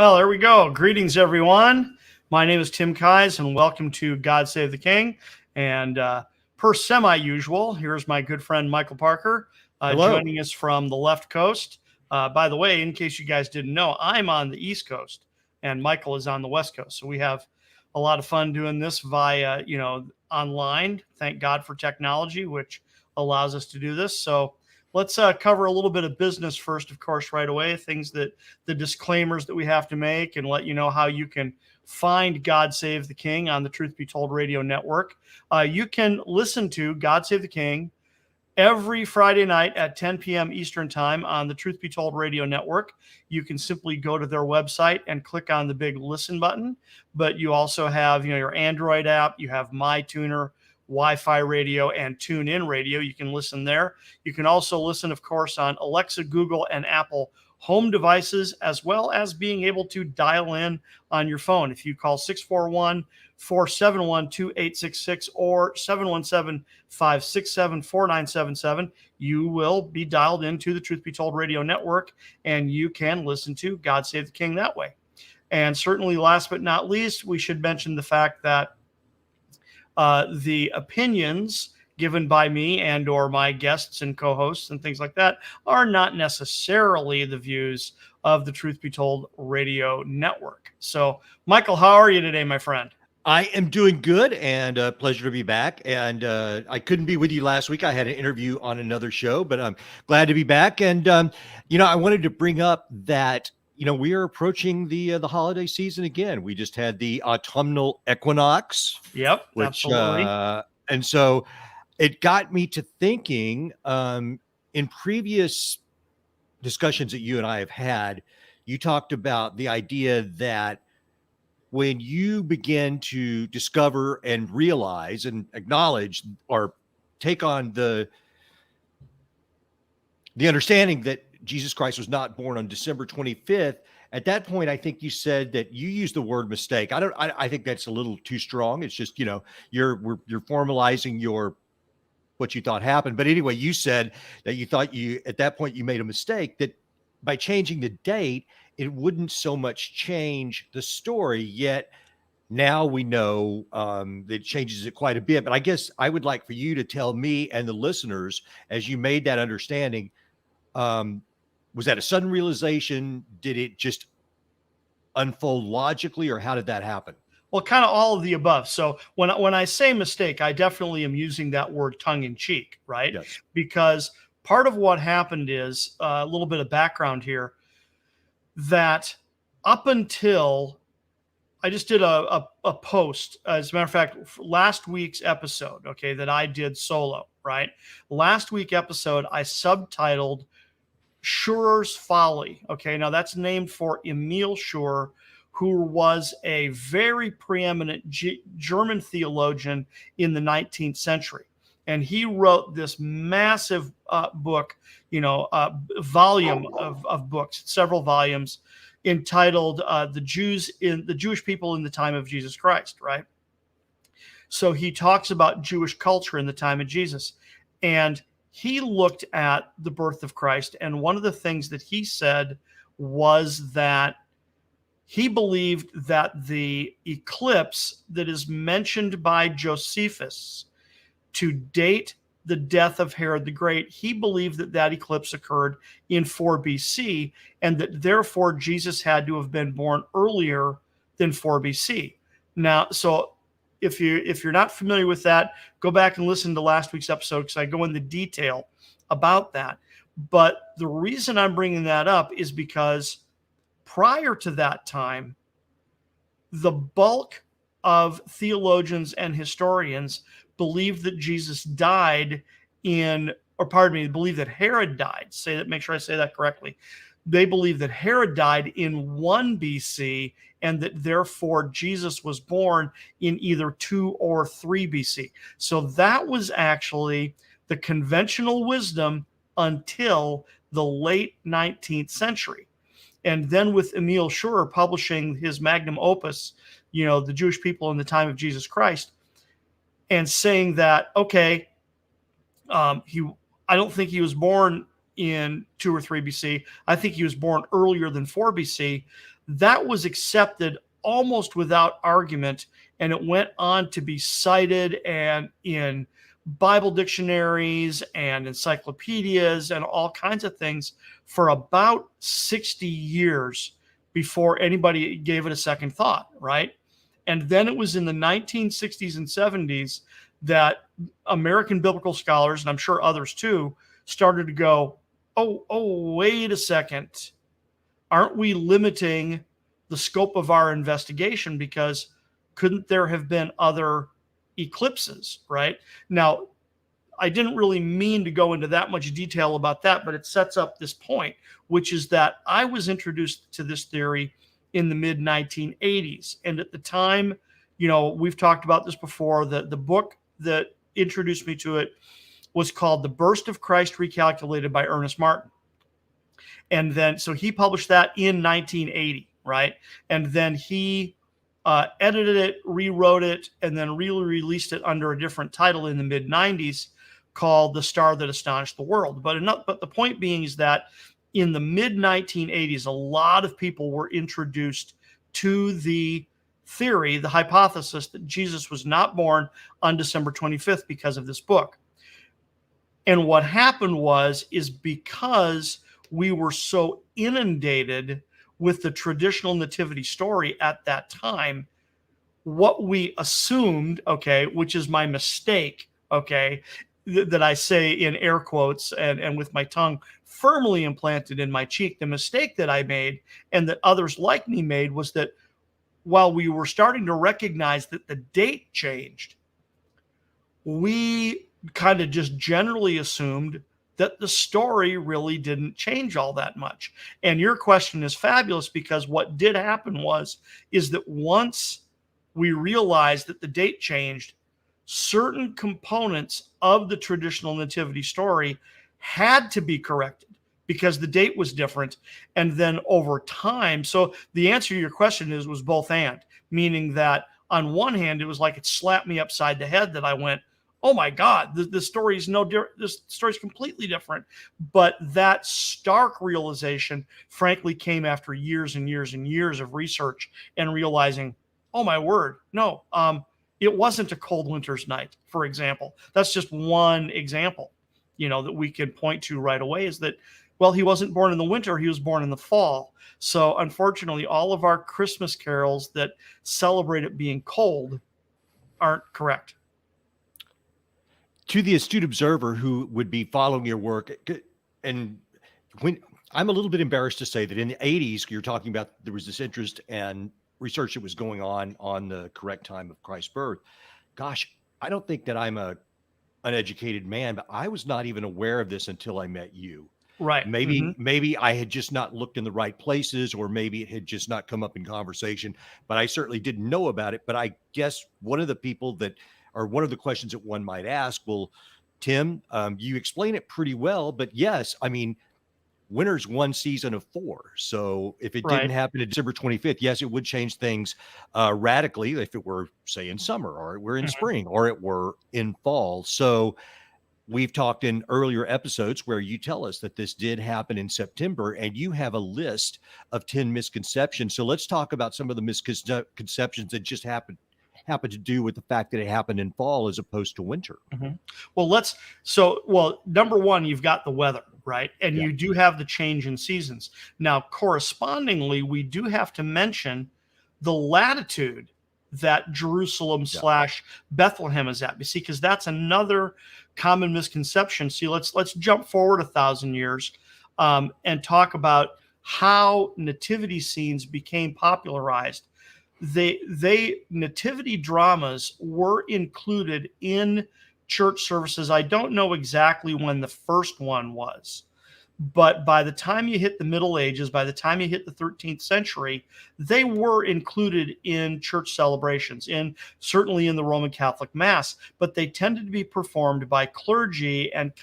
Well, there we go. Greetings, everyone. My name is Tim Kais, and welcome to God Save the King. And per semi-usual, here's my good friend Michael Parker joining us from the left coast. By the way, in case you guys didn't know, I'm on the East Coast, and Michael is on the West Coast. So we have a lot of fun doing this via, online. Thank God for technology, which allows us to do this. So let's cover a little bit of business first, of course, right away. Things that the disclaimers that we have to make, and let you know how you can find God Save the King on the Truth Be Told radio network. You can listen to God Save the King every Friday night at 10 p.m. Eastern time on the Truth Be Told radio network. You can simply go to their website and click on the big listen button. But you also have, your Android app, you have MyTuner, Wi-Fi radio, and TuneIn radio. You can listen there. You can also listen, of course, on Alexa, Google, and Apple home devices, as well as being able to dial in on your phone. If you call 641-471-2866 or 717-567-4977, you will be dialed into the Truth Be Told radio network, and you can listen to God Save the King that way. And certainly, last but not least, we should mention the fact that the opinions given by me and or my guests and co-hosts and things like that are not necessarily the views of the Truth Be Told radio network. So, Michael, how are you today, my friend? I am doing good, and a pleasure to be back. And I couldn't be with you last week. I had an interview on another show, but I'm glad to be back. And, I wanted to bring up that, we are approaching the holiday season again. We just had the autumnal equinox. Yep, absolutely. And so it got me to thinking, in previous discussions that you and I have had, you talked about the idea that when you begin to discover and realize and acknowledge or take on the understanding that Jesus Christ was not born on December 25th, at that point, I think you said that you used the word mistake. I think that's a little too strong. It's just, you're formalizing what you thought happened. But anyway, you said that you thought at that point you made a mistake, that by changing the date, it wouldn't so much change the story. Yet now we know that it changes it quite a bit. But I guess I would like for you to tell me and the listeners, as you made that understanding, was that a sudden realization? Did it just unfold logically, or how did that happen? Well, kind of all of the above. So when I say mistake, I definitely am using that word tongue in cheek, right? Yes. Because part of what happened is a little bit of background here, that up until I just did a post, as a matter of fact, last week's episode, okay, that I did solo, right? Last week episode, I subtitled Schurer's Folly. Okay, now that's named for Emil Schurer, who was a very preeminent German theologian in the 19th century. And he wrote this massive book, volume of books, several volumes, entitled the Jewish people in the time of Jesus Christ, right? So he talks about Jewish culture in the time of Jesus. And he looked at the birth of Christ, and one of the things that he said was that he believed that the eclipse that is mentioned by Josephus to date the death of Herod the Great, he believed that that eclipse occurred in 4 BC, and that therefore Jesus had to have been born earlier than 4 BC. Now, so if you're not familiar with that, go back and listen to last week's episode, because I go into detail about that. But the reason I'm bringing that up is because prior to that time, the bulk of theologians and historians believed that Jesus died believe that Herod died. Make sure I say that correctly. They believe that Herod died in 1 BC, and that therefore Jesus was born in either 2 or 3 BC. So that was actually the conventional wisdom until the late 19th century. And then with Emil Schurer publishing his magnum opus, the Jewish people in the time of Jesus Christ, and saying that, okay, I don't think he was born in 2 or 3 BC. I think he was born earlier than 4 BC. that was accepted almost without argument, and it went on to be cited and in Bible dictionaries and encyclopedias and all kinds of things for about 60 years before anybody gave it a second thought, right? And then it was in the 1960s and 70s that American biblical scholars, and I'm sure others too, started to go, wait a second. Aren't we limiting the scope of our investigation? Because couldn't there have been other eclipses, right? Now, I didn't really mean to go into that much detail about that, but it sets up this point, which is that I was introduced to this theory in the mid 1980s. And at the time, we've talked about this before, the book that introduced me to it was called The Burst of Christ Recalculated by Ernest Martin. And then, so he published that in 1980, right? And then he edited it, rewrote it, and then re-released it under a different title in the mid 90s called The Star That Astonished the World. But the point being is that in the mid 1980s, a lot of people were introduced to the theory, the hypothesis that Jesus was not born on December 25th because of this book. And what happened is because we were so inundated with the traditional nativity story at that time, what we assumed, okay, which is my mistake, okay, that I say in air quotes and with my tongue firmly implanted in my cheek, the mistake that I made and that others like me made was that while we were starting to recognize that the date changed, we kind of just generally assumed that the story really didn't change all that much. And your question is fabulous, because what did happen is that once we realized that the date changed, certain components of the traditional nativity story had to be corrected because the date was different. And then over time, so the answer to your question was both and, meaning that on one hand, it was like it slapped me upside the head that I went, oh my God, the story is no different. This story is completely different. But that stark realization, frankly, came after years and years and years of research and realizing, oh my word, no, it wasn't a cold winter's night, for example. That's just one example, that we can point to right away, is that, well, he wasn't born in the winter, he was born in the fall. So unfortunately, all of our Christmas carols that celebrate it being cold aren't correct. To the astute observer who would be following your work, and when I'm a little bit embarrassed to say that in the 80s, you're talking about there was this interest and research that was going on the correct time of Christ's birth. Gosh, I don't think that I'm a uneducated man, but I was not even aware of this until I met you. Right. Maybe I had just not looked in the right places, or maybe it had just not come up in conversation, but I certainly didn't know about it. But I guess one of the questions that one might ask, well, Tim, you explain it pretty well, but yes, I mean, winter's one season of four. So if it didn't happen on December 25th, yes, it would change things radically if it were, say, in summer, or it were in spring, or it were in fall. So we've talked in earlier episodes where you tell us that this did happen in September, and you have a list of 10 misconceptions. So let's talk about some of the misconceptions that just happen to do with the fact that it happened in fall as opposed to winter. Well, number one, you've got the weather, right? And you do have the change in seasons. Now, correspondingly, we do have to mention the latitude that Jerusalem / Bethlehem is at. You see, because that's another common misconception. See, let's jump forward 1,000 years and talk about how nativity scenes became popularized. Nativity dramas were included in church services. I don't know exactly when the first one was, but by the time you hit the Middle Ages, by the time you hit the 13th century, they were included in church celebrations, certainly in the Roman Catholic Mass, but they tended to be performed by clergy and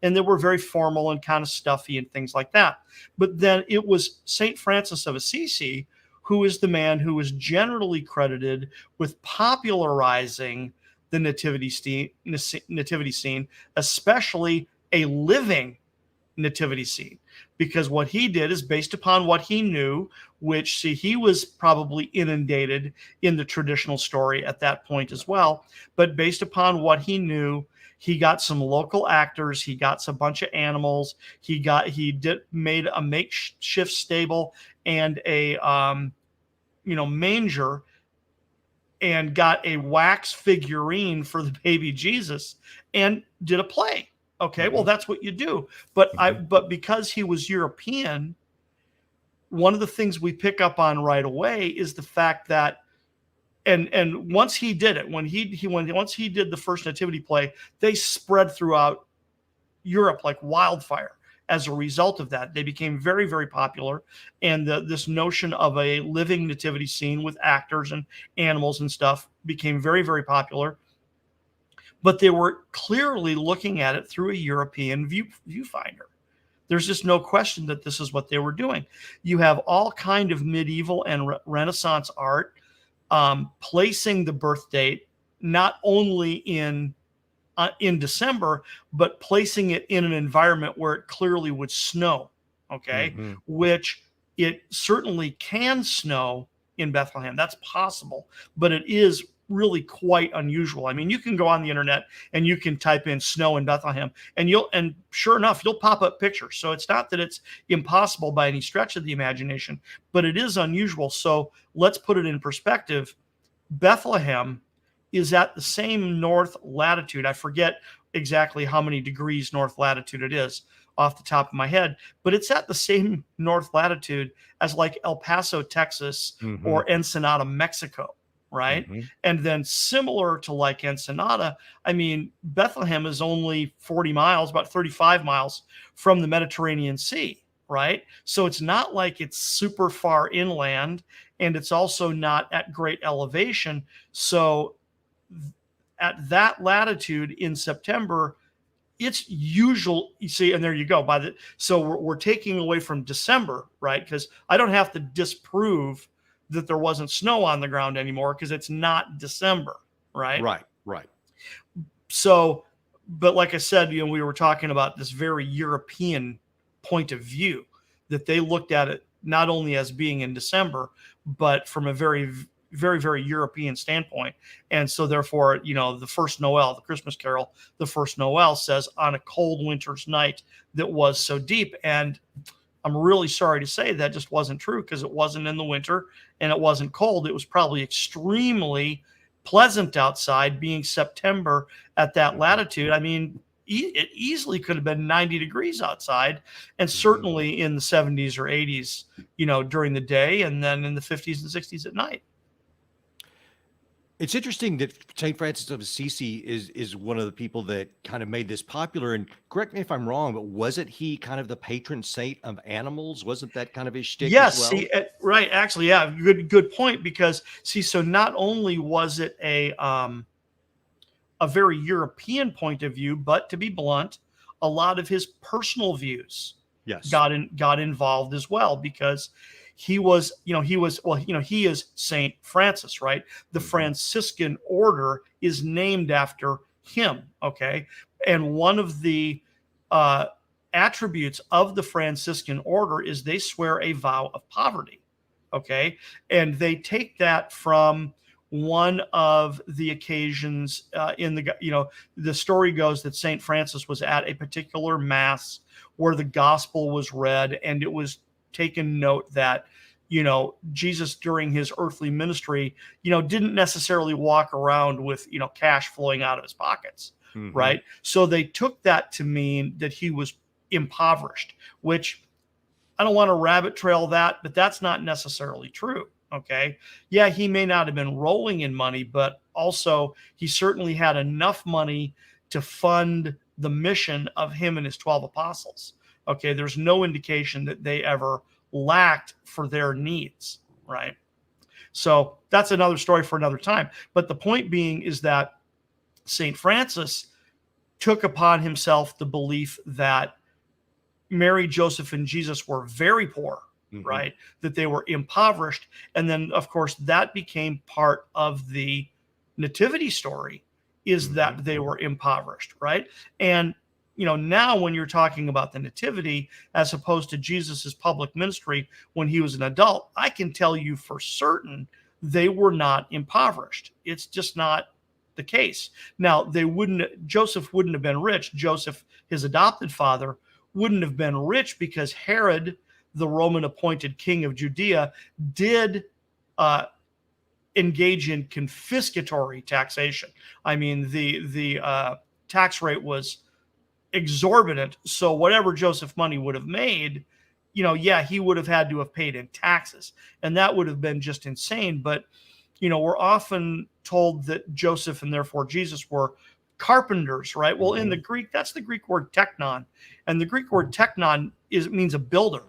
they were very formal and kind of stuffy and things like that. But then it was St. Francis of Assisi who is the man who is generally credited with popularizing the nativity scene, especially a living nativity scene, because what he did is based upon what he knew, which, see, he was probably inundated in the traditional story at that point as well, but based upon what he knew, he got some local actors, he got a bunch of animals, made a makeshift stable and a manger, and got a wax figurine for the baby Jesus and did a play. Okay, well, that's what you do. But because he was European, one of the things we pick up on right away is the fact that, and once he did it, once he did the first nativity play, they spread throughout Europe like wildfire. As a result of that, they became very, very popular. And this notion of a living nativity scene with actors and animals and stuff became very, very popular. But they were clearly looking at it through a European viewfinder. There's just no question that this is what they were doing. You have all kind of medieval and Renaissance art placing the birth date not only in December, but placing it in an environment where it clearly would snow. Okay, which it certainly can snow in Bethlehem. That's possible, but it is really quite unusual. I mean, you can go on the internet and you can type in snow in Bethlehem, and sure enough, you'll pop up pictures. So it's not that it's impossible by any stretch of the imagination, but it is unusual. So let's put it in perspective. Bethlehem is at the same north latitude. I forget exactly how many degrees north latitude it is off the top of my head, but it's at the same north latitude as like El Paso, Texas, or Ensenada, Mexico, right? And then similar to like Ensenada, I mean, Bethlehem is only 40 miles, about 35 miles from the Mediterranean Sea, right? So it's not like it's super far inland, and it's also not at great elevation. So at that latitude in September, it's usual. You see, and there you go. So we're taking away from December, right? Because I don't have to disprove that there wasn't snow on the ground anymore because it's not December, right? Right. So, but like I said, we were talking about this very European point of view, that they looked at it not only as being in December, but from a very, very, very European standpoint. And so therefore, the first Noel, the Christmas carol, the first Noel says, on a cold winter's night that was so deep. And I'm really sorry to say that just wasn't true, because it wasn't in the winter and it wasn't cold. It was probably extremely pleasant outside, being September at that latitude. I mean, it easily could have been 90 degrees outside, and certainly in the 70s or 80s, during the day, and then in the 50s and 60s at night. It's interesting that St. Francis of Assisi is one of the people that kind of made this popular. And correct me if I'm wrong, but wasn't he kind of the patron saint of animals? Wasn't that kind of his shtick as well? See, right. Actually, yeah, good point. Because so not only was it a very European point of view, but to be blunt, a lot of his personal views got involved as well, because he is Saint Francis, right? The Franciscan order is named after him. Okay. And one of the attributes of the Franciscan order is they swear a vow of poverty. Okay. And they take that from one of the occasions the story goes that Saint Francis was at a particular mass where the gospel was read, and it was taken note that Jesus during his earthly ministry didn't necessarily walk around with cash flowing out of his pockets, right? So they took that to mean that he was impoverished, which I don't want to rabbit trail that, but that's not necessarily true. Okay. Yeah, he may not have been rolling in money, but also he certainly had enough money to fund the mission of him and his 12 apostles. Okay. There's no indication that they ever lacked for their needs, right? So that's another story for another time. But the point being is that St. Francis took upon himself the belief that Mary, Joseph, and Jesus were very poor, right? That they were impoverished. And then, of course, that became part of the nativity story, is that they were impoverished, right? And now when you're talking about the nativity as opposed to Jesus's public ministry when he was an adult, I can tell you for certain they were not impoverished. It's just not the case. Now, Joseph wouldn't have been rich. Joseph, his adopted father, wouldn't have been rich because Herod, the Roman appointed king of Judea, did engage in confiscatory taxation. I mean, the tax rate was exorbitant. So whatever Joseph money would have made, he would have had to have paid in taxes, and that would have been just insane. But we're often told that Joseph and therefore Jesus were carpenters, right? Well, in the Greek, that's the Greek word technon, and the Greek word technon means a builder.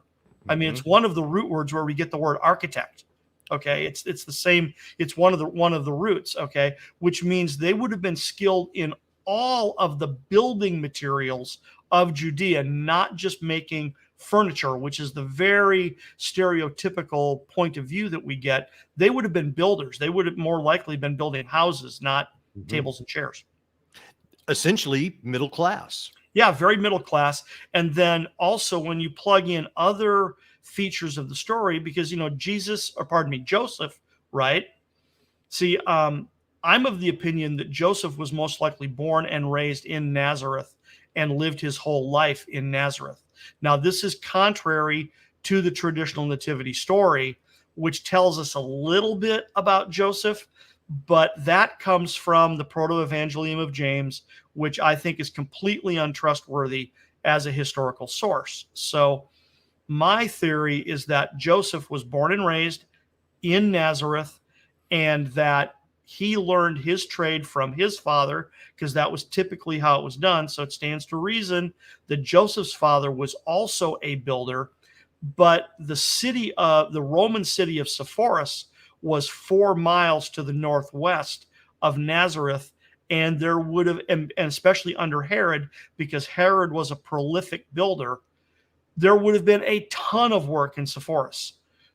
I mean, it's one of the root words where we get the word architect. Okay, it's the same. It's one of the roots. Okay, which means they would have been skilled in all of the building materials of Judea, not just making furniture, which is the very stereotypical point of view that we get. They would have been builders. They would have more likely been building houses, not tables and chairs. Essentially middle class. Yeah, very middle class. And then also when you plug in other features of the story, because Joseph, right? See, I'm of the opinion that Joseph was most likely born and raised in Nazareth and lived his whole life in Nazareth. Now, this is contrary to the traditional nativity story, which tells us a little bit about Joseph, but that comes from the Proto-Evangelium of James, which I think is completely untrustworthy as a historical source. So my theory is that Joseph was born and raised in Nazareth, and that he learned his trade from his father, because that was typically how it was done. So it stands to reason that Joseph's father was also a builder, but the Roman city of Sepphoris was 4 miles to the northwest of Nazareth. And there would have, and especially under Herod, because Herod was a prolific builder, there would have been a ton of work in Sepphoris.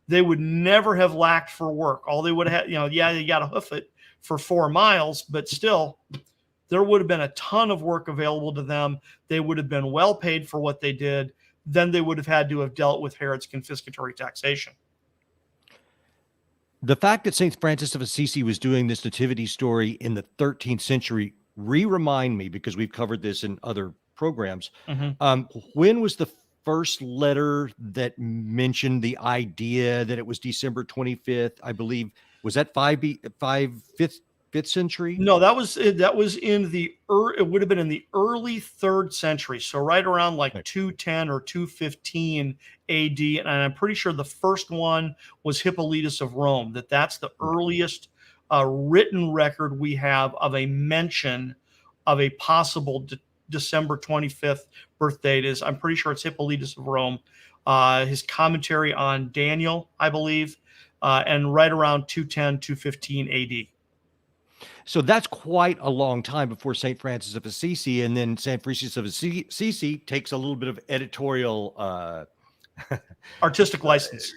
They would never have lacked for work. All they would have had, you got to hoof it for 4 miles, but still, there would have been a ton of work available to them. They would have been well paid for what they did. Then they would have had to have dealt with Herod's confiscatory taxation. The fact that St. Francis of Assisi was doing this nativity story in the 13th century remind me, because we've covered this in other programs. When was the first letter that mentioned the idea that it was December 25th? I believe, was that 5th century? No, that was in the it would have been in the early 3rd century, so right around like 210 or 215 AD, and I'm pretty sure the first one was Hippolytus of Rome. That's the earliest written record we have of a mention of a possible December 25th birth date. I'm pretty sure it's Hippolytus of Rome. His commentary on Daniel, I believe, and right around 210, 215 AD. So that's quite a long time before St. Francis of Assisi. And then St. Francis of Assisi takes a little bit of editorial artistic license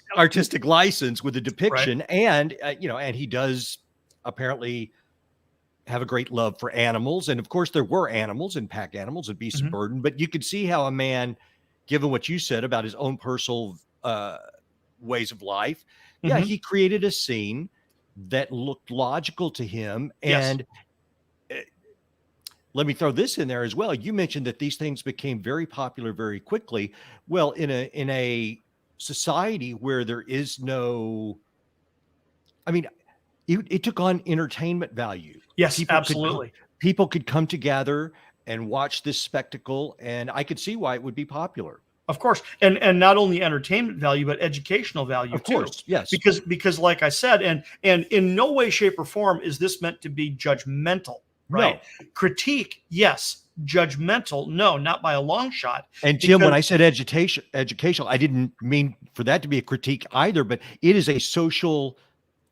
with the depiction. Right. And, and he does apparently have a great love for animals. And of course there were animals and pack animals and beasts of burden, but you could see how a man, given what you said about his own personal ways of life, he created a scene that looked logical to him. And let me throw this in there as well. You mentioned that these things became very popular very quickly. Well, in a society where there is no, it took on entertainment value. Yes, absolutely. People could come together and watch this spectacle, and I could see why it would be popular. Of course, and not only entertainment value, but educational value too. Of course, yes. Because like I said, and in no way, shape, or form is this meant to be judgmental, right? No. Critique, yes. Judgmental, no, not by a long shot. And Jim, when I said educational, I didn't mean for that to be a critique either, but it is a social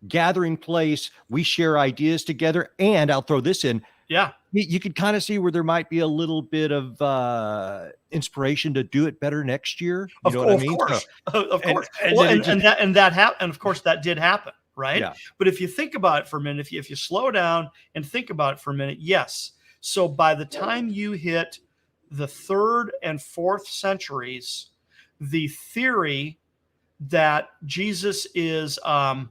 gathering place. We share ideas together, and I'll throw this in. Yeah. You could kind of see where there might be a little bit of inspiration to do it better next year. You know what I mean? Of course. And that happened. And of course that did happen. Right. Yeah. But if you think about it for a minute, if you slow down and think about it for a minute, yes. So by the time you hit the 3rd and 4th centuries, the theory that Jesus is born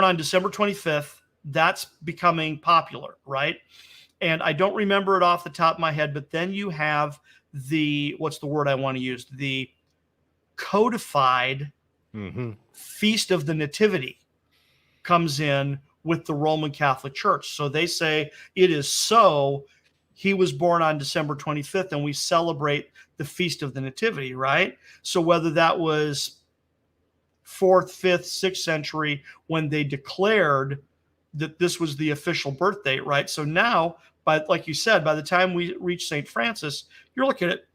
on December 25th, that's becoming popular, right? And I don't remember it off the top of my head, but then you have what's the word I want to use? The codified Feast of the Nativity comes in with the Roman Catholic Church. So they say it is so. He was born on December 25th, and we celebrate the Feast of the Nativity, right? So whether that was 4th, 5th, 6th century when they declared that this was the official birth date, right? So now, like you said, by the time we reach St. Francis, you're looking at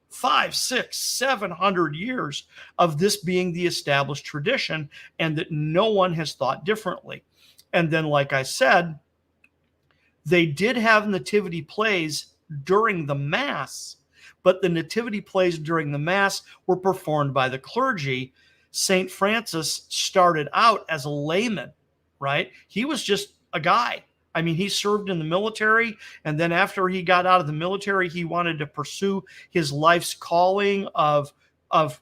500, 600, 700 years of this being the established tradition, and that no one has thought differently. And then, like I said, they did have nativity plays during the Mass, but the nativity plays during the Mass were performed by the clergy. St. Francis started out as a layman, right? He was just a guy. I mean, he served in the military, and then after he got out of the military, he wanted to pursue his life's calling of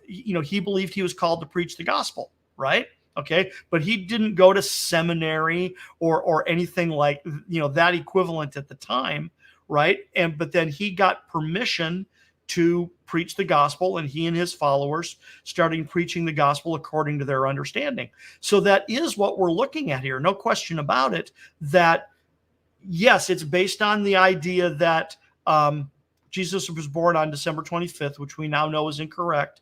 he believed he was called to preach the gospel, right? Okay, but he didn't go to seminary or anything like that equivalent at the time, right? But then he got permission to preach the gospel, and he and his followers starting preaching the gospel according to their understanding. So that is what we're looking at here, no question about it, that yes, it's based on the idea that Jesus was born on December 25th, which we now know is incorrect.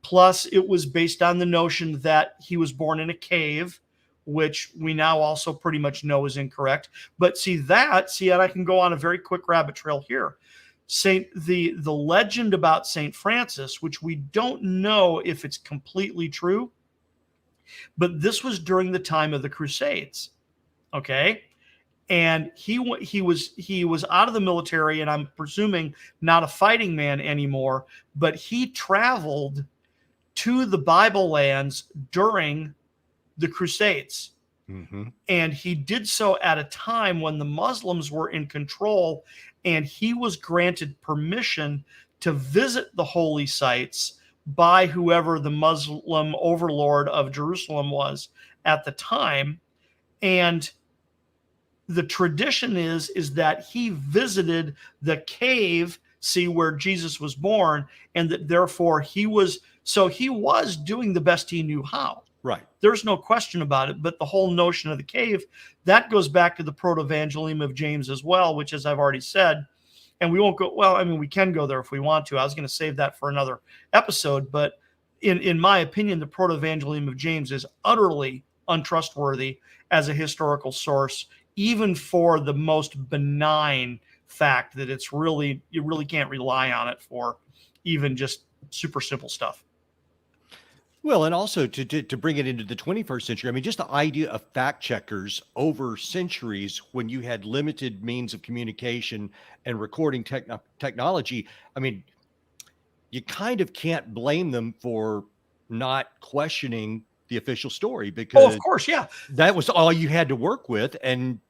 Plus, it was based on the notion that he was born in a cave, which we now also pretty much know is incorrect. But and I can go on a very quick rabbit trail here. The legend about St. Francis, which we don't know if it's completely true, but this was during the time of the Crusades, okay? And he was out of the military, and I'm presuming not a fighting man anymore, but he traveled to the Bible lands during the Crusades. And he did so at a time when the Muslims were in control, and he was granted permission to visit the holy sites by whoever the Muslim overlord of Jerusalem was at the time. And the tradition is that he visited the cave, where Jesus was born, and that therefore he was doing the best he knew how. Right. There's no question about it. But the whole notion of the cave, that goes back to the Proto-Evangelium of James as well, which, as I've already said, and we won't go, well, I mean, we can go there if we want to. I was going to save that for another episode, but in my opinion, the Proto-Evangelium of James is utterly untrustworthy as a historical source, even for the most benign fact that you really can't rely on it for even just super simple stuff. Well, and also to bring it into the 21st century, I mean, just the idea of fact checkers over centuries when you had limited means of communication and recording technology, I mean, you kind of can't blame them for not questioning the official story, because of course, yeah, that was all you had to work with. And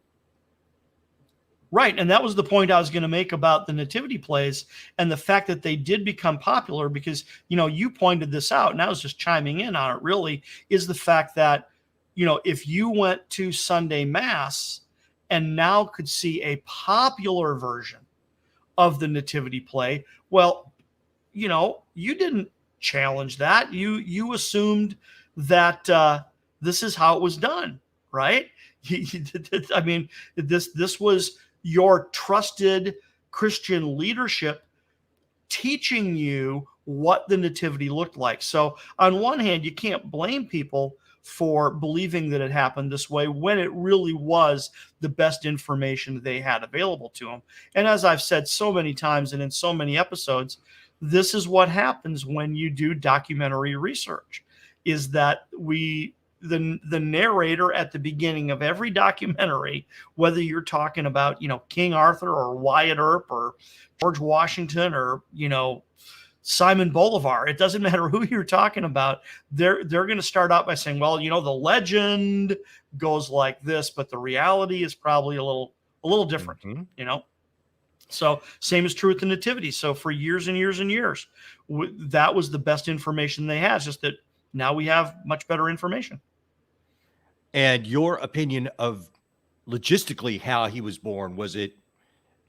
right. And that was the point I was going to make about the nativity plays and the fact that they did become popular, because, you pointed this out, and I was just chiming in on it, really, is the fact that, if you went to Sunday Mass and now could see a popular version of the nativity play, well, you didn't challenge that. You assumed that this is how it was done, right? I mean, this was your trusted Christian leadership teaching you what the nativity looked like. So on one hand, you can't blame people for believing that it happened this way when it really was the best information they had available to them. And as I've said so many times and in so many episodes, this is what happens when you do documentary research, is that the narrator at the beginning of every documentary, whether you're talking about, King Arthur or Wyatt Earp or George Washington or, Simon Bolivar, it doesn't matter who you're talking about. They're going to start out by saying, well, the legend goes like this, but the reality is probably a little different, So same is true with the nativity. So for years and years and years, that was the best information they had. It's just that now we have much better information. And your opinion of logistically how he was born, was it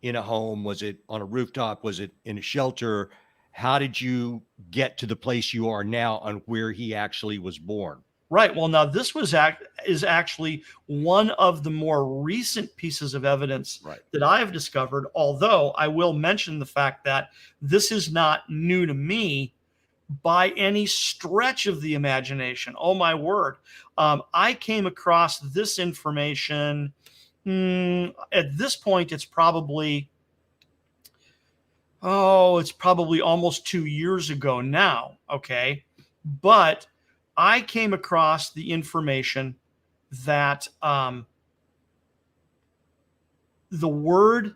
in a home? Was it on a rooftop? Was it in a shelter? How did you get to the place you are now on where he actually was born? Right. Well, now this is actually one of the more recent pieces of evidence Right. that I have discovered. Although I will mention the fact that this is not new to me by any stretch of the imagination. Oh my word! I came across this information. At this point, it's probably almost 2 years ago now. Okay, but I came across the information that the word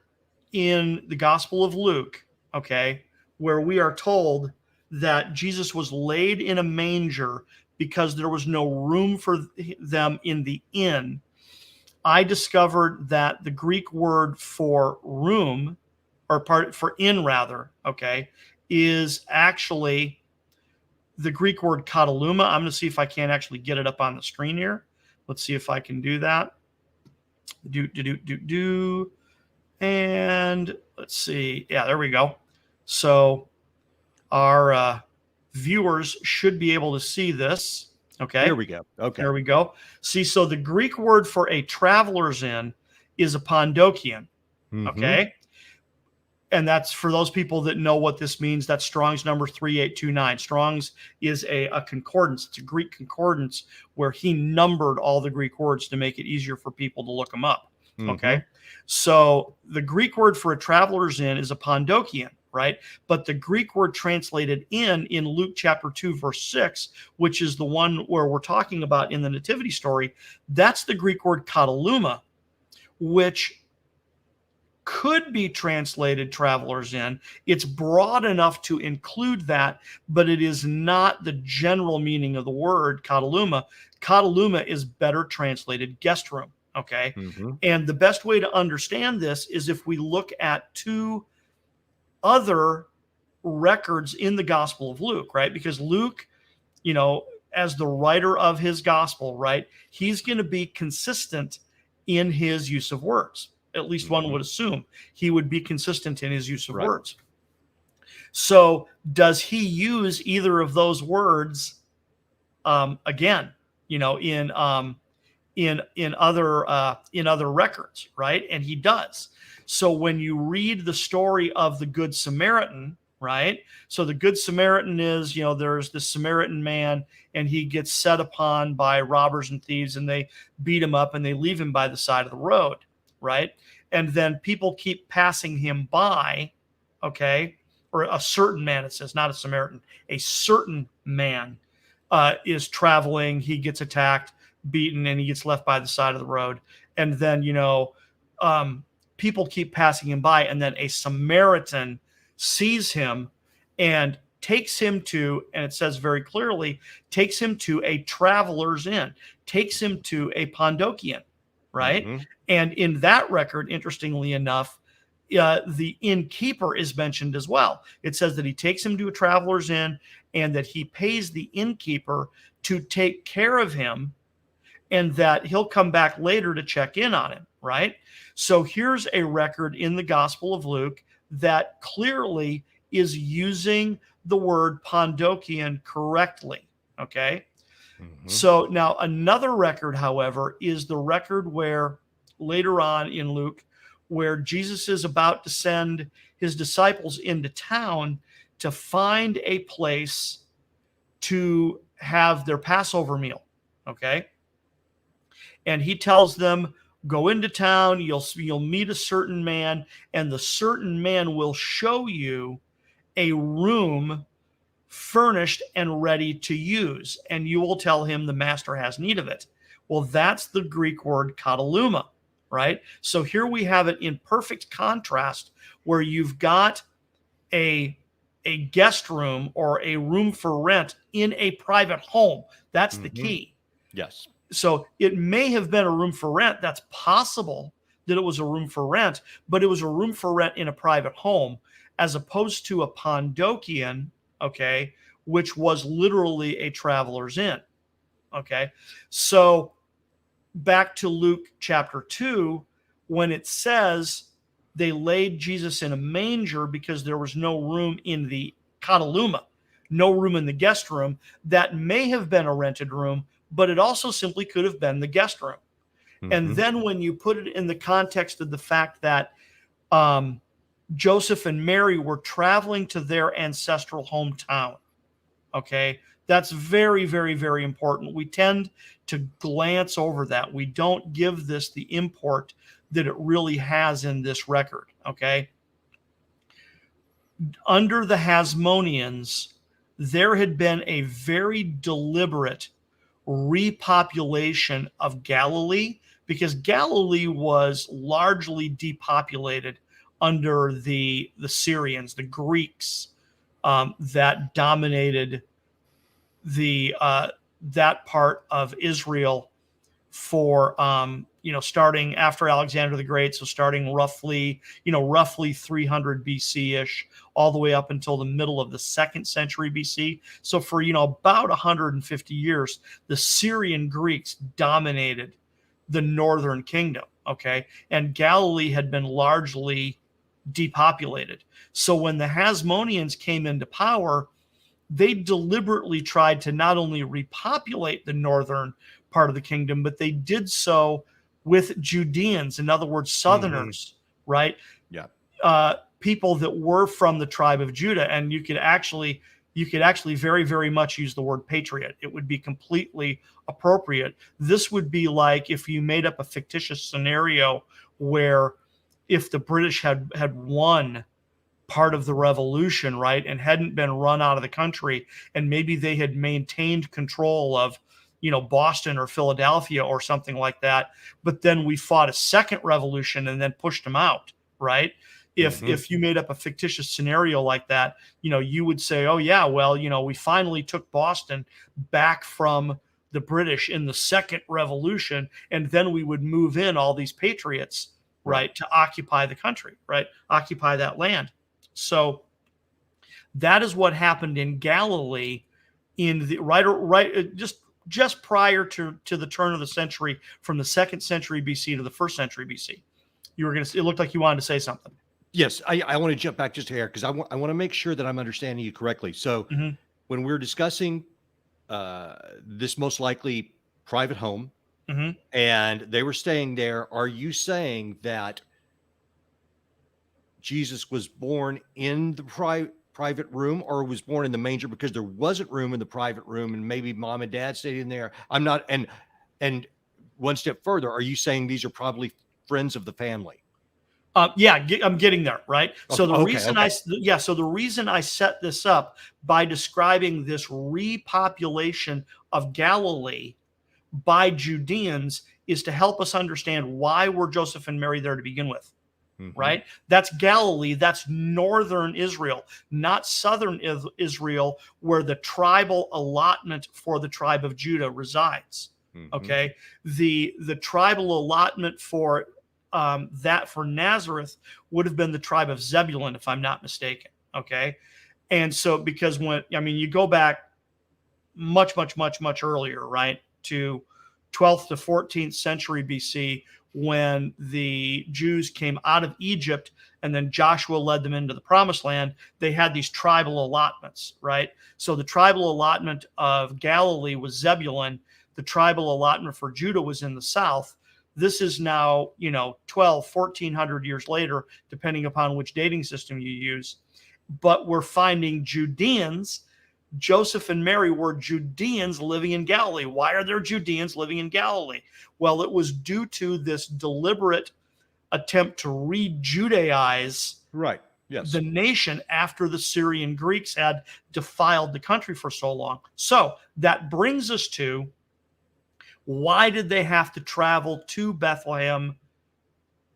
in the Gospel of Luke, okay, where we are told that Jesus was laid in a manger because there was no room for them in the inn. I discovered that the Greek word for room, or part for inn rather, okay, is actually the Greek word kataluma. I'm going to see if I can actually get it up on the screen here. Let's see if I can do that. And let's see. Yeah, there we go. So our viewers should be able to see this. Okay. There we go. Okay. There we go. See, so the Greek word for a traveler's inn is a pandokion. Mhm. Okay. And that's for those people that know what this means. That's Strong's number 3829. Strong's is a concordance. It's a Greek concordance where he numbered all the Greek words to make it easier for people to look them up. Okay. So the Greek word for a traveler's inn is a pandokion, right? But the Greek word translated in Luke chapter 2, verse 6, which is the one where we're talking about in the nativity story, that's the Greek word kataluma, which could be translated traveler's inn. It's broad enough to include that, but it is not the general meaning of the word kataluma. Kataluma is better translated guest room. Okay. And the best way to understand this is if we look at two other records in the Gospel of Luke, right? Because Luke, as the writer of his gospel, right, he's going to be consistent in his use of words. At least one would assume he would be consistent in his use of words. So does he use either of those words again, in other records, right? And he does. So when you read the story of the Good Samaritan, right? So the Good Samaritan is, there's this Samaritan man and he gets set upon by robbers and thieves and they beat him up and they leave him by the side of the road, right? And then people keep passing him by, okay? Or a certain man, it says, not a Samaritan, a certain man is traveling, he gets attacked, beaten, and he gets left by the side of the road. And then, people keep passing him by, and then a Samaritan sees him and takes him to, and it says very clearly, takes him to a traveler's inn, takes him to a pandokion, right? And in that record, interestingly enough, the innkeeper is mentioned as well. It says that he takes him to a traveler's inn and that he pays the innkeeper to take care of him and that he'll come back later to check in on him, right? So here's a record in the Gospel of Luke that clearly is using the word pandokion correctly, okay? So now another record, however, is the record where later on in Luke, where Jesus is about to send his disciples into town to find a place to have their Passover meal, okay? And he tells them, go into town, you'll meet a certain man, and the certain man will show you a room furnished and ready to use, and you will tell him the master has need of it. Well, that's the Greek word kataluma, right? So here we have it in perfect contrast where you've got a guest room or a room for rent in a private home. That's the key. Yes. So it may have been a room for rent. That's possible that it was a room for rent, but it was a room for rent in a private home, as opposed to a Pondokian, okay, which was literally a traveler's inn. Okay. So back to Luke chapter 2, when it says they laid Jesus in a manger because there was no room in the kataluma, no room in the guest room, that may have been a rented room, but it also simply could have been the guest room. And then when you put it in the context of the fact that Joseph and Mary were traveling to their ancestral hometown, okay, that's very, very, very important. We tend to glance over that. We don't give this the import that it really has in this record, okay? Under the Hasmoneans, there had been a very deliberate repopulation of Galilee, because Galilee was largely depopulated under the Syrians, the Greeks, that dominated the that part of Israel for starting after Alexander the Great, so starting roughly 300 BC ish, all the way up until the middle of the 2nd century BC. So for about 150 years, the Syrian Greeks dominated the northern kingdom. Okay, and Galilee had been largely depopulated. So when the Hasmoneans came into power, they deliberately tried to not only repopulate the northern part of the kingdom, but they did so with Judeans, in other words, Southerners, right? Yeah. People that were from the tribe of Judah, and you could actually very, very much use the word patriot. It would be completely appropriate. This would be like if you made up a fictitious scenario where, if the British had won part of the revolution, right, and hadn't been run out of the country, and maybe they had maintained control of Boston or Philadelphia or something like that, but then we fought a second revolution and then pushed them out, right? If you made up a fictitious scenario like that, you would say, oh yeah, well, we finally took Boston back from the British in the second revolution, and then we would move in all these patriots, right, to occupy the country, right, occupy that land. So that is what happened in Galilee in the just prior to the turn of the century, from the 2nd century BC to the 1st century BC. It looked like you wanted to say something. Yes, I want to jump back just here because I want to make sure that I'm understanding you correctly. So when we're discussing this most likely private home, and they were staying there, are you saying that Jesus was born in the private room, or was born in the manger because there wasn't room in the private room and maybe mom and dad stayed in there? I'm not, and one step further, are you saying these are probably friends of the family? Yeah, I'm getting there, right? So the Okay. So the reason I set this up by describing this repopulation of Galilee by Judeans is to help us understand why were Joseph and Mary there to begin with. Right? That's Galilee. That's northern Israel, not southern Israel, where the tribal allotment for the tribe of Judah resides. Okay, the tribal allotment for for Nazareth would have been the tribe of Zebulun, if I'm not mistaken. Okay, and so because you go back much, much, much, much earlier, right, to 12th to 14th century BC, when the Jews came out of Egypt and then Joshua led them into the promised land, they had these tribal allotments, right? So the tribal allotment of Galilee was Zebulun. The tribal allotment for Judah was in the south. This is now, 1400 years later, depending upon which dating system you use. But we're finding Judeans. Joseph and Mary were Judeans living in Galilee. Why are there Judeans living in Galilee? Well, it was due to this deliberate attempt to re-Judaize the nation after the Syrian Greeks had defiled the country for so long. So that brings us to, why did they have to travel to Bethlehem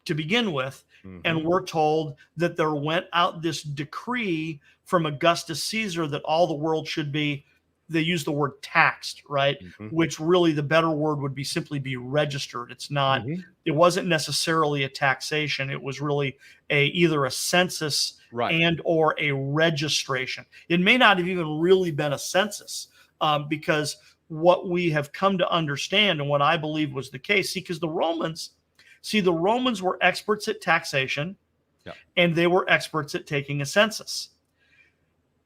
to begin with? And we're told that there went out this decree from Augustus Caesar that all the world should be they use the word taxed, right? Which really the better word would be simply be registered. It's not, it wasn't necessarily a taxation. It was really either a census and or a registration. It may not have even really been a census, because what we have come to understand, and what I believe was the case, because the Romans were experts at taxation, and they were experts at taking a census.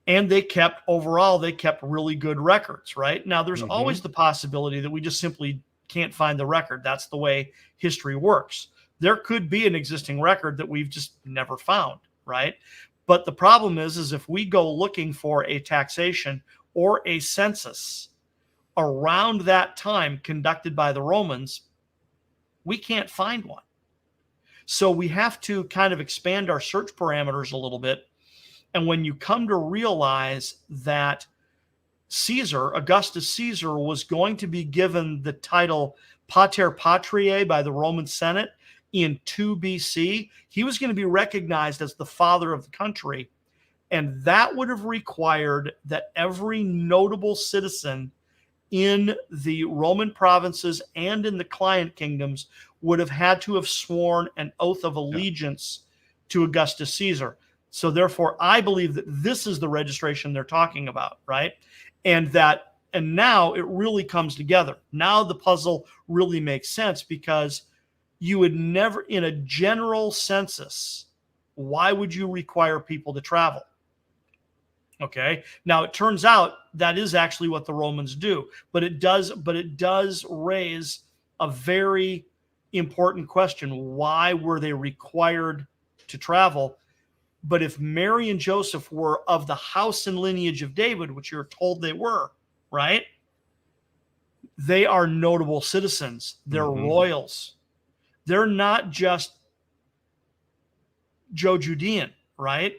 And they kept really good records, right? Now, there's always the possibility that we just simply can't find the record. That's the way history works. There could be an existing record that we've just never found, right? But the problem is if we go looking for a taxation or a census around that time conducted by the Romans, we can't find one. So we have to kind of expand our search parameters a little bit. And when you come to realize that Augustus Caesar, was going to be given the title Pater Patriae by the Roman Senate in 2 BC, he was going to be recognized as the father of the country. And that would have required that every notable citizen in the Roman provinces and in the client kingdoms would have had to have sworn an oath of allegiance to Augustus Caesar. So therefore, I believe that this is the registration they're talking about, right? And now it really comes together. Now the puzzle really makes sense, because you would never, in a general census, why would you require people to travel? Okay. Now it turns out that is actually what the Romans do, but it does raise a very important question. Why were they required to travel? But if Mary and Joseph were of the house and lineage of David, which you're told they were, right? They are notable citizens. They're royals. They're not just Joe Judean, right?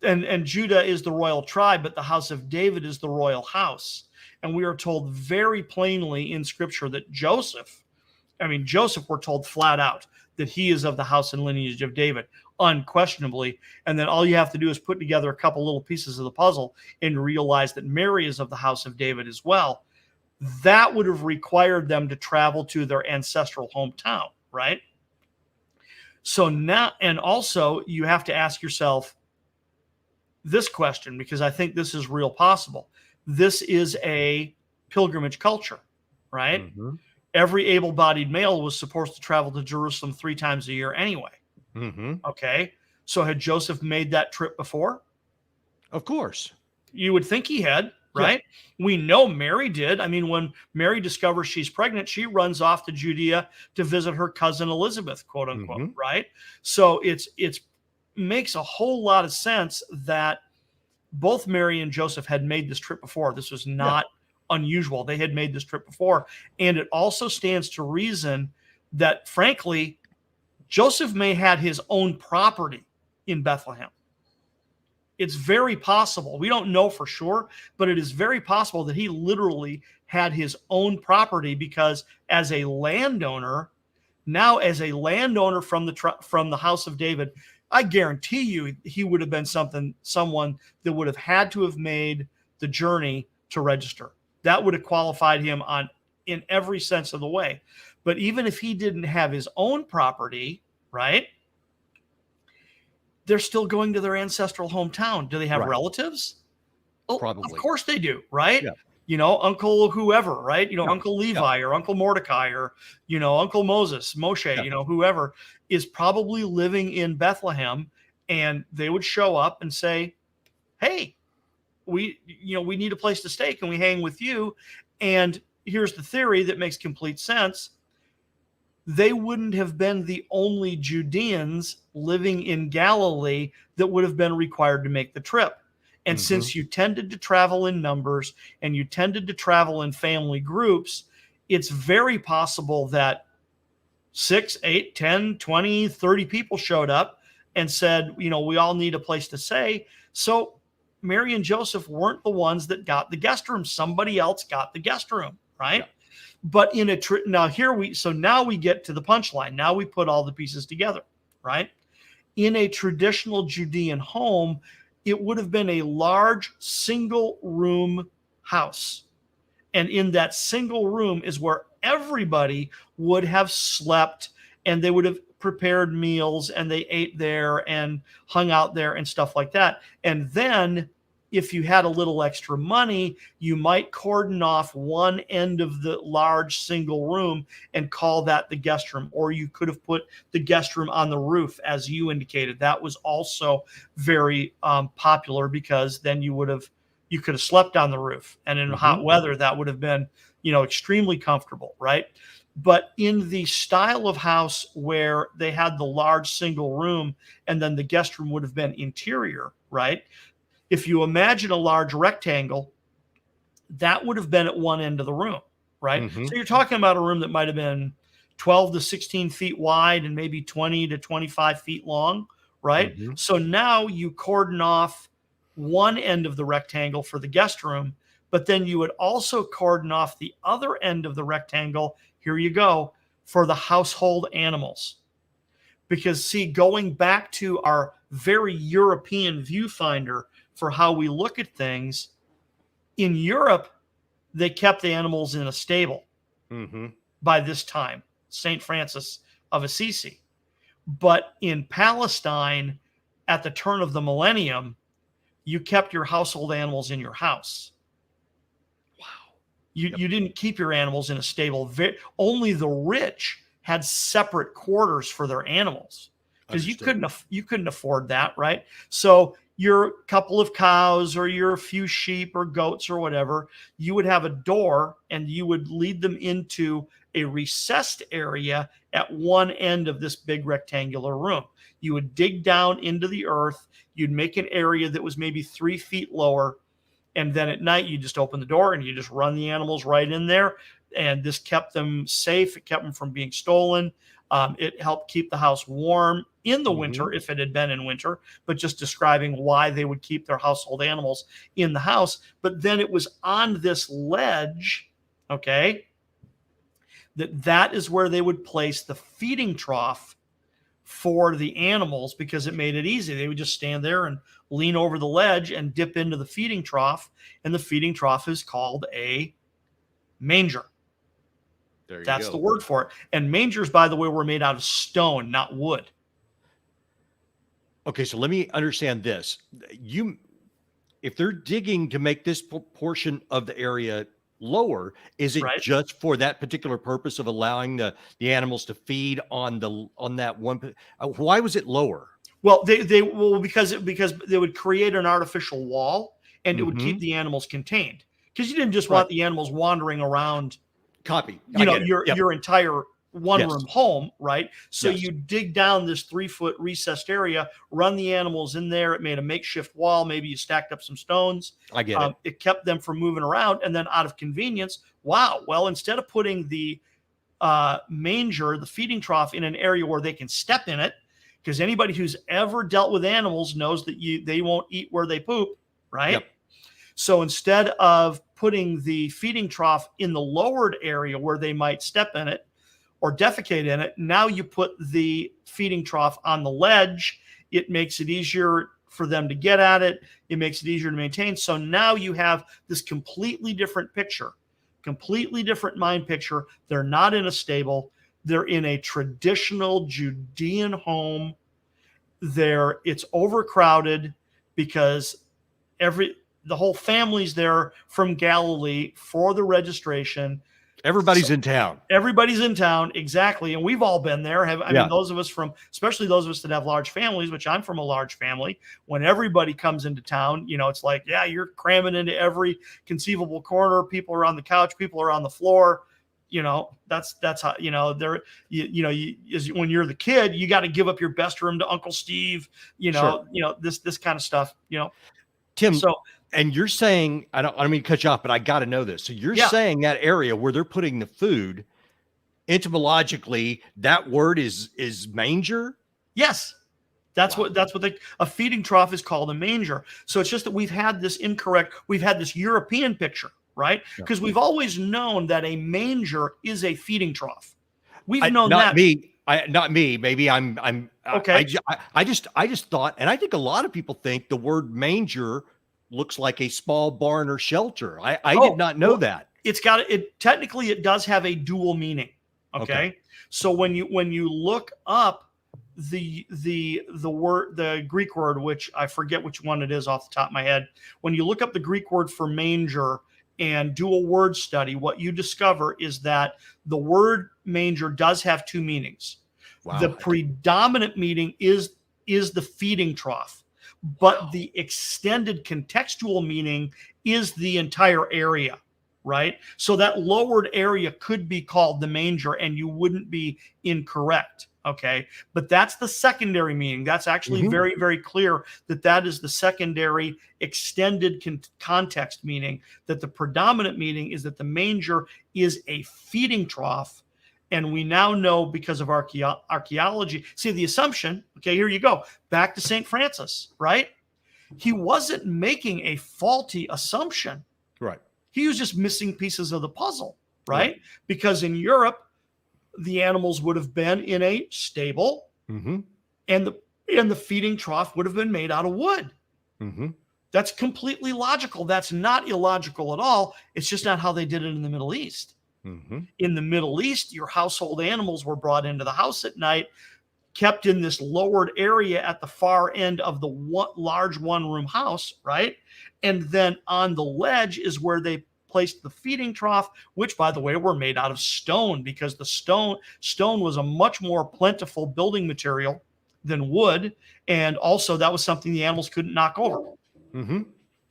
And Judah is the royal tribe, but the house of David is the royal house. And we are told very plainly in Scripture that Joseph, we're told flat out that he is of the house and lineage of David, unquestionably. And then all you have to do is put together a couple little pieces of the puzzle and realize that Mary is of the house of David as well. That would have required them to travel to their ancestral hometown, right? So now, and also you have to ask yourself this question, because I think this is real possible. This is a pilgrimage culture, right? Every able-bodied male was supposed to travel to Jerusalem 3 times a year anyway. Okay. So had Joseph made that trip before? Of course. You would think he had, right? We know Mary did. I mean, when Mary discovers she's pregnant, she runs off to Judea to visit her cousin Elizabeth, quote unquote, right? So it's makes a whole lot of sense that both Mary and Joseph had made this trip before. This was not unusual. They had made this trip before. And it also stands to reason that, frankly, Joseph may have had his own property in Bethlehem. It's very possible. We don't know for sure, but it is very possible that he literally had his own property, because as a landowner from the house of David, I guarantee you he would have been someone that would have had to have made the journey to register. That would have qualified him in every sense of the way. But even if he didn't have his own property, right, they're still going to their ancestral hometown. Do they have relatives? Oh, probably. Of course they do, right? Uncle whoever, right? Uncle Levi or Uncle Mordecai or, Uncle Moshe, whoever is probably living in Bethlehem, and they would show up and say, hey, we need a place to stay. Can we hang with you? And here's the theory that makes complete sense. They wouldn't have been the only Judeans living in Galilee that would have been required to make the trip. And since you tended to travel in numbers and you tended to travel in family groups, it's very possible that 6, 8, 10, 20, 30 people showed up and said, we all need a place to stay. So Mary and Joseph weren't the ones that got the guest room. Somebody else got the guest room, right? Yeah. But now we get to the punchline. Now we put all the pieces together, right? In a traditional Judean home, it would have been a large single room house. And in that single room is where everybody would have slept, and they would have prepared meals, and they ate there and hung out there and stuff like that. And then if you had a little extra money, you might cordon off one end of the large single room and call that the guest room. Or you could have put the guest room on the roof, as you indicated. That was also very popular, because then you could have slept on the roof, and in hot weather that would have been, extremely comfortable, right? But in the style of house where they had the large single room and then the guest room would have been interior, right? If you imagine a large rectangle, that would have been at one end of the room, right? Mm-hmm. So you're talking about a room that might have been 12 to 16 feet wide and maybe 20 to 25 feet long, right? Mm-hmm. So now you cordon off one end of the rectangle for the guest room, but then you would also cordon off the other end of the rectangle, here you go, for the household animals. Because, see, going back to our very European viewfinder for how we look at things, in Europe, they kept the animals in a stable by this time, St. Francis of Assisi. But in Palestine, at the turn of the millennium, you kept your household animals in your house. Wow. You didn't keep your animals in a stable. Only the rich had separate quarters for their animals, because you couldn't afford that, right? So your couple of cows or your few sheep or goats or whatever, you would have a door and you would lead them into a recessed area at one end of this big rectangular room. You would dig down into the earth. You'd make an area that was maybe 3 feet lower. And then at night, you just open the door and you just run the animals right in there. And this kept them safe. It kept them from being stolen. It helped keep the house warm in the winter, if it had been in winter, but just describing why they would keep their household animals in the house. But then it was on this ledge, okay, that is where they would place the feeding trough for the animals, because it made it easy. They would just stand there and lean over the ledge and dip into the feeding trough, and the feeding trough is called a manger. That's the word for it. And mangers, by the way, were made out of stone, not wood. Okay, so let me understand this. If they're digging to make this portion of the area lower, is it just for that particular purpose of allowing the animals to feed on that one? Why was it lower? Well, because they would create an artificial wall, and it would keep the animals contained, because you didn't just want the animals wandering around. Your entire one-room home, right? So you dig down this 3-foot recessed area, run the animals in there. It made a makeshift wall. Maybe you stacked up some stones. I get it. It kept them from moving around. And then out of convenience, instead of putting the manger, the feeding trough, in an area where they can step in it, because anybody who's ever dealt with animals knows that they won't eat where they poop, right? Yep. So instead of putting the feeding trough in the lowered area where they might step in it or defecate in it, now you put the feeding trough on the ledge. It makes it easier for them to get at it. It makes it easier to maintain. So now you have this completely different picture, completely different mind picture. They're not in a stable. They're in a traditional Judean home. It's overcrowded because the whole family's there from Galilee for the registration. Everybody's in town. Everybody's in town, exactly. And we've all been there. I mean, those of us especially those of us that have large families, which I'm from a large family, when everybody comes into town, it's like, you're cramming into every conceivable corner. People are on the couch. People are on the floor. That's how, when you're the kid, you got to give up your best room to Uncle Steve, this kind of stuff, Tim. And you're saying, I don't mean to cut you off, but I got to know this. So you're saying that area where they're putting the food, etymologically, that word is manger? Yes. That's what a feeding trough is called, a manger. So it's just that we've had this European picture, right? Because we've always known that a manger is a feeding trough. We've known not that. Not me. Maybe I'm okay. I just thought, and I think a lot of people think the word manger looks like a small barn or shelter. I did Oh, not know well, that. it's got it. Technically, it does have a dual meaning. Okay. Okay, so when you look up the word, the Greek word, which I forget which one it is off the top of my head, when you look up the Greek word for manger and do a word study, what you discover is that the word manger does have two meanings. The Wow. predominant meaning is the feeding trough, but the extended contextual meaning is the entire area, right? So that lowered area could be called the manger and you wouldn't be incorrect. Okay. But that's the secondary meaning. That's actually Mhm. very, very clear that that is the secondary extended context meaning, that the predominant meaning is that the manger is a feeding trough. And we now know because of archaeology. See, the assumption, okay, here you go. Back to St. Francis, right? He wasn't making a faulty assumption. Right. He was just missing pieces of the puzzle, Right. right? Because in Europe, the animals would have been in a stable, Mm-hmm. and the feeding trough would have been made out of wood. Mm-hmm. That's completely logical. That's not illogical at all. It's just not how they did it in the Middle East. Mm-hmm. In the Middle East, your household animals were brought into the house at night, kept in this lowered area at the far end of the large one-room house, right? And then on the ledge is where they placed the feeding trough, which, by the way, were made out of stone, because the stone was a much more plentiful building material than wood, and also that was something the animals couldn't knock over. Mm-hmm.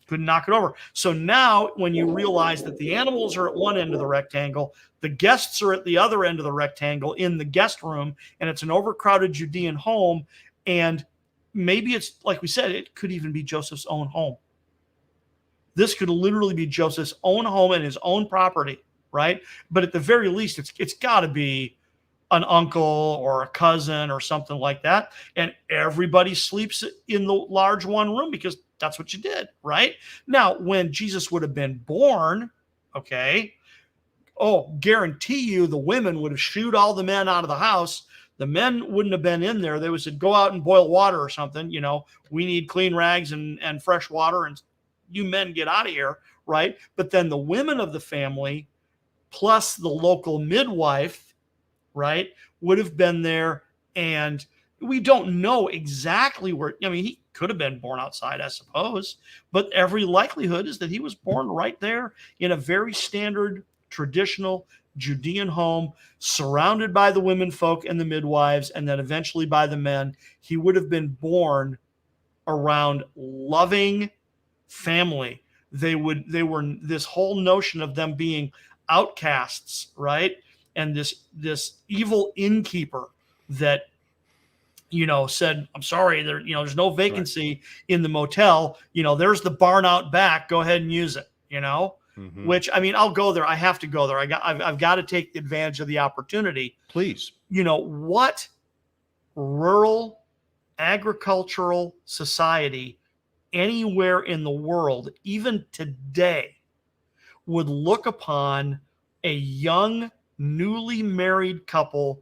Couldn't knock it over. So now, when you realize that the animals are at one end of the rectangle, the guests are at the other end of the rectangle in the guest room, and it's an overcrowded Judean home, and maybe it's, like we said, it could even be Joseph's own home. This could literally be Joseph's own home and his own property, right? But at the very least, it's got to be an uncle or a cousin or something like that. And everybody sleeps in the large one room because that's what you did, right? Now, when Jesus would have been born, okay, oh, guarantee you the women would have shooed all the men out of the house. The men wouldn't have been in there. They would say, go out and boil water or something. You know, we need clean rags and fresh water, and you men get out of here, right? But then the women of the family, plus the local midwife, right, would have been there. And we don't know exactly where. I mean, he could have been born outside, I suppose, but every likelihood is that he was born right there in a very standard, traditional Judean home, surrounded by the women folk and the midwives, and then eventually by the men. He would have been born around loving family. They were this whole notion of them being outcasts, right? And this evil innkeeper that, you know, said, I'm sorry, there's no Right. vacancy in the motel. You know, there's the barn out back. Go ahead and use it, you know. Mm-hmm. Which, I mean, I'll go there. I have to go there. I've got to take advantage of the opportunity. Please. You know, what rural agricultural society anywhere in the world, even today, would look upon a young, newly married couple,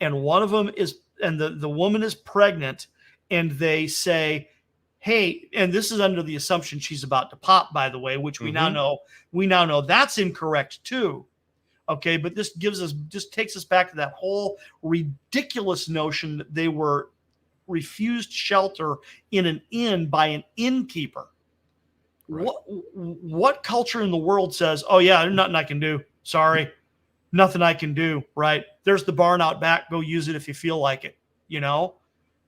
and one of them is, and the woman is pregnant, and they say, hey, and this is under the assumption she's about to pop, by the way, which Mm-hmm. we now know that's incorrect too. Okay, but this takes us back to that whole ridiculous notion that they were refused shelter in an inn by an innkeeper. Right. What culture in the world says, oh yeah, there's nothing I can do, sorry, nothing I can do, right? There's the barn out back, go use it if you feel like it. You know,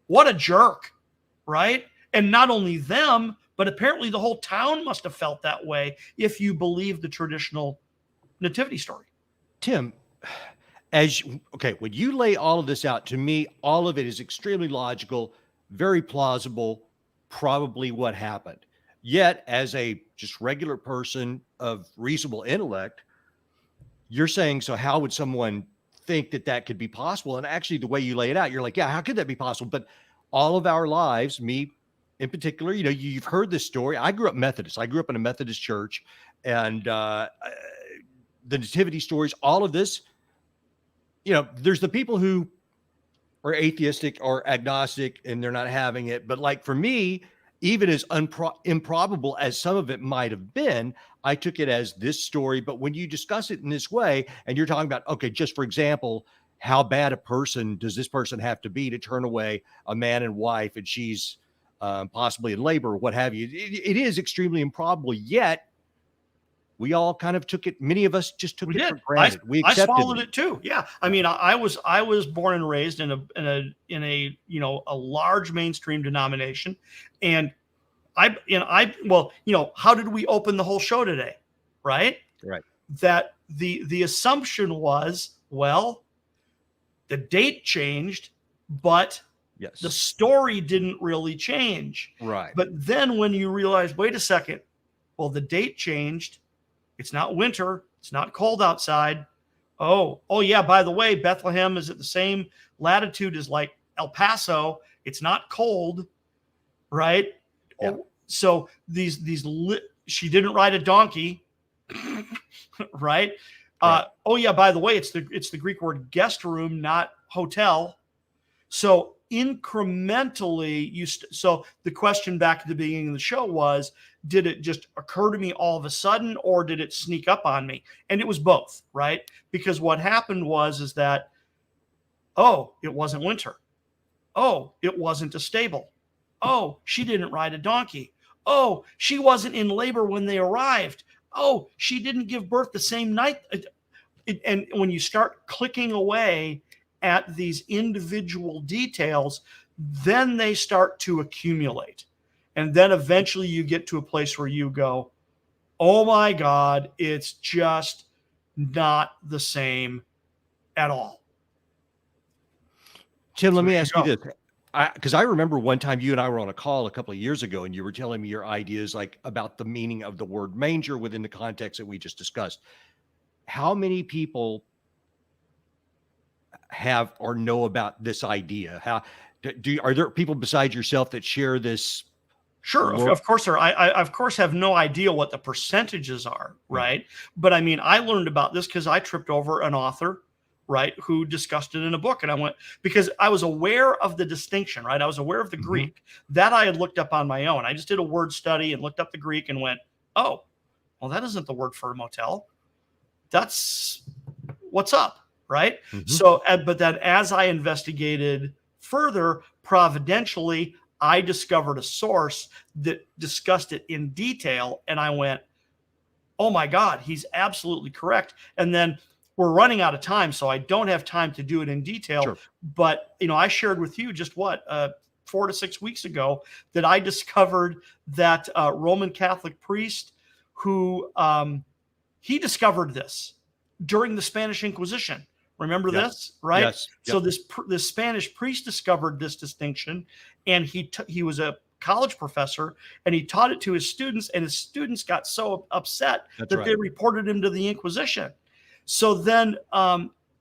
what a jerk, right? And not only them, but apparently the whole town must have felt that way, if you believe the traditional nativity story. Tim, okay, when you lay all of this out, to me, all of it is extremely logical, very plausible, probably what happened. Yet, as a just regular person of reasonable intellect, you're saying, so how would someone think that that could be possible? And actually, the way you lay it out, you're like, yeah, how could that be possible? But all of our lives, me in particular, you know, you've heard this story. I grew up Methodist. I grew up in a Methodist church, and the nativity stories, all of this, you know, there's the people who are atheistic or agnostic and they're not having it. But like for me, even as improbable as some of it might have been, I took it as this story. But when you discuss it in this way, and you're talking about, okay, just for example, how bad a person does this person have to be to turn away a man and wife, and she's possibly in labor or what have you? It is extremely improbable, yet we all kind of took it. Many of us just took We it for did. granted. We I accepted swallowed it. it too. Yeah. I mean, I was born and raised in a you know, a large mainstream denomination, and well, you know, how did we open the whole show today? Right? Right. That the assumption was, well, the date changed, but the Yes. story didn't really change. Right. But then when you realize, wait a second, well, the date changed. It's not winter. It's not cold outside. Oh yeah. By the way, Bethlehem is at the same latitude as like El Paso. It's not cold, right? Yeah. Oh, so she didn't ride a donkey, right? Right. Oh yeah. By the way, it's the Greek word guest room, not hotel. So incrementally, so the question back at the beginning of the show was, did it just occur to me all of a sudden, or did it sneak up on me? And it was both, right? Because what happened is that, oh, it wasn't winter. Oh, it wasn't a stable. Oh, she didn't ride a donkey. Oh, she wasn't in labor when they arrived. Oh, she didn't give birth the same night. And when you start clicking away at these individual details, then they start to accumulate. And then eventually you get to a place where you go, oh my God, it's just not the same at all. Tim, So let me there you ask you go. this. Because I remember one time you and I were on a call a couple of years ago, and you were telling me your ideas like about the meaning of the word manger within the context that we just discussed. How many people have or know about this idea? How are there people besides yourself that share this? Sure, of course, sir. I of course have no idea what the percentages are, right? But I mean, I learned about this because I tripped over an author, right, who discussed it in a book, and I went, because I was aware of the distinction, right? I was aware of the Greek that I had looked up on my own. I just did a word study and looked up the Greek and went, oh, well, that isn't the word for a motel. That's what's up, right? So, but then as I investigated further, providentially, I discovered a source that discussed it in detail, and I went, oh my God, he's absolutely correct. And then we're running out of time, so I don't have time to do it in detail. Sure. But, you know, I shared with you just 4 to 6 weeks ago that I discovered that Roman Catholic priest who he discovered this during the Spanish Inquisition. Remember this, right? Yes. So this Spanish priest discovered this distinction, and he was a college professor, and he taught it to his students, and his students got so upset that they reported him to the Inquisition. So then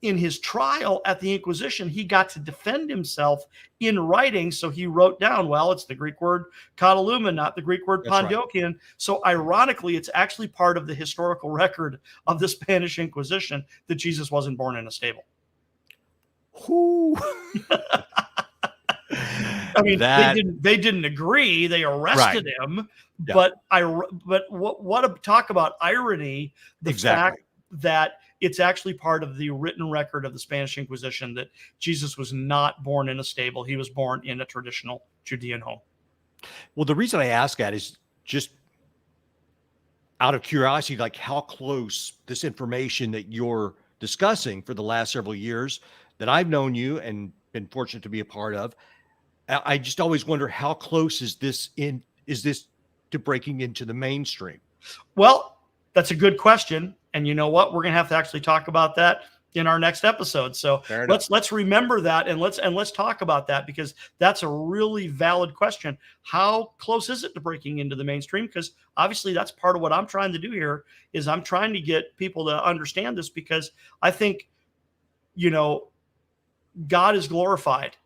in his trial at the Inquisition, he got to defend himself in writing. So he wrote down, well, it's the Greek word kataluma, not the Greek word pandokian. Right. So ironically, it's actually part of the historical record of the Spanish Inquisition that Jesus wasn't born in a stable. I mean, they didn't agree. They arrested him, but what talk about irony, the fact that it's actually part of the written record of the Spanish Inquisition that Jesus was not born in a stable. He was born in a traditional Judean home. Well, the reason I ask that is just out of curiosity, like how close this information that you're discussing for the last several years that I've known you and been fortunate to be a part of. I just always wonder, how close is this to breaking into the mainstream? Well, that's a good question. And you know what? We're going to have to actually talk about that in our next episode. So let's remember that, and let's talk about that, because that's a really valid question. How close is it to breaking into the mainstream? Because obviously that's part of what I'm trying to do here is I'm trying to get people to understand this, because I think, you know, God is glorified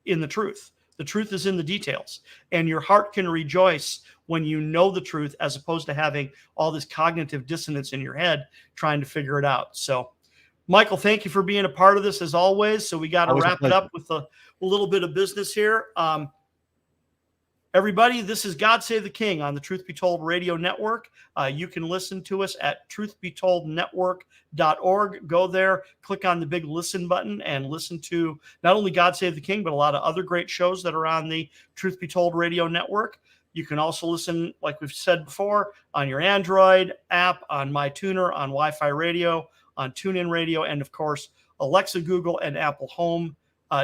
in the truth. The truth is in the details, and your heart can rejoice when you know the truth, as opposed to having all this cognitive dissonance in your head trying to figure it out. So, Michael, thank you for being a part of this as always. So we got to wrap it up with a little bit of business here. Everybody, this is God Save the King on the Truth Be Told Radio Network. You can listen to us at truthbetoldnetwork.org. Go there, click on the big listen button, and listen to not only God Save the King, but a lot of other great shows that are on the Truth Be Told Radio Network. You can also listen, like we've said before, on your Android app, on MyTuner, on Wi-Fi radio, on TuneIn Radio, and of course, Alexa, Google, and Apple Home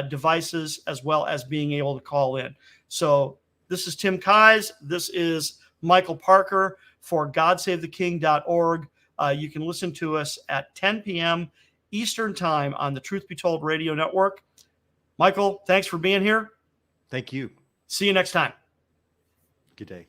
devices, as well as being able to call in. So this is Tim Keyes. This is Michael Parker for GodSaveTheKing.org. You can listen to us at 10 p.m. Eastern Time on the Truth Be Told Radio Network. Michael, thanks for being here. Thank you. See you next time. Good day.